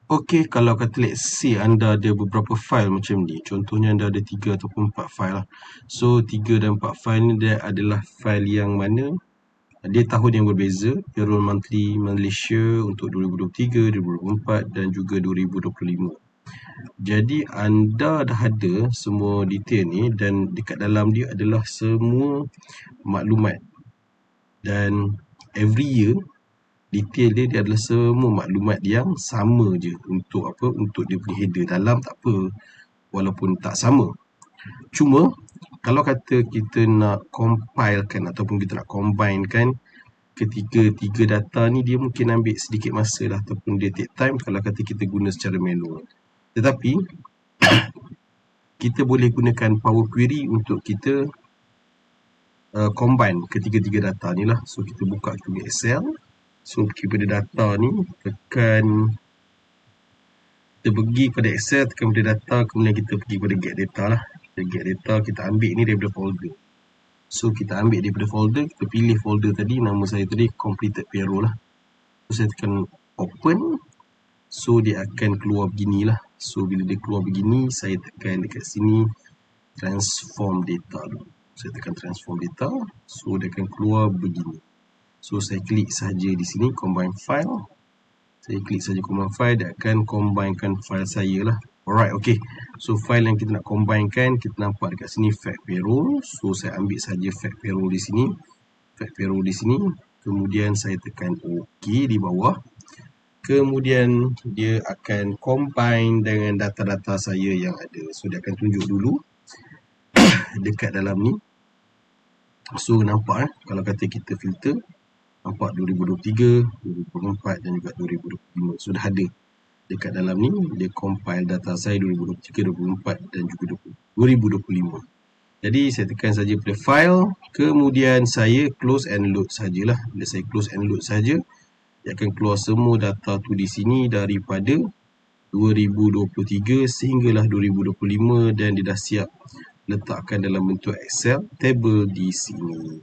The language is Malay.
Okey, kalau kata let's say anda ada beberapa file macam ni, contohnya anda ada 3 ataupun 4 file lah. So 3 dan 4 file ni dia adalah file yang mana dia tahun yang berbeza, payroll monthly Malaysia untuk 2023, 2024 dan juga 2025. Jadi anda dah ada semua detail ni dan dekat dalam dia adalah semua maklumat. Dan every year detail dia adalah semua maklumat yang sama je untuk apa? Untuk dia punya header. Dalam tak apa, walaupun tak sama. Cuma kalau kata kita nak compilekan ataupun kita nak combinekan ketiga data ni, dia mungkin ambil sedikit masa lah ataupun dia take time kalau kata kita guna secara manual. Tetapi kita boleh gunakan Power Query untuk kita combine ketiga-tiga data ni lah. So kita buka kita punya Excel. So kepada data ni tekan, kita pergi pada Excel, tekan pada data, kemudian kita pergi pada get data lah. Get data kita ambil ni daripada folder. So kita ambil daripada folder, kita pilih folder tadi, nama saya tadi completed payroll lah. So saya tekan open. So dia akan keluar beginilah. So bila dia keluar begini, saya tekan dekat sini transform data dulu. Saya tekan transform data. So dia akan keluar begini. So saya klik saja di sini combine file. Saya klik saja combine file, dia akan combinekan file saya lah. Alright, okay. So file yang kita nak combinekan, kita nampak dekat sini fact payroll. So saya ambil saja fact payroll di sini. Fact payroll di sini. Kemudian saya tekan OK di bawah. Kemudian dia akan combine dengan data-data saya yang ada. So dia akan tunjuk dulu dekat dalam ni. So nampak kalau kata kita filter, nampak 2023, 2024 dan juga 2025 sudah ada dekat dalam ni. Dia compile data saya 2023, 2024 dan juga 2025. Jadi saya tekan saja pada file, kemudian saya close and load sajalah. Bila saya close and load saja, dia akan keluar semua data tu di sini daripada 2023 sehinggalah 2025 dan dia dah siap letakkan dalam bentuk Excel table di sini.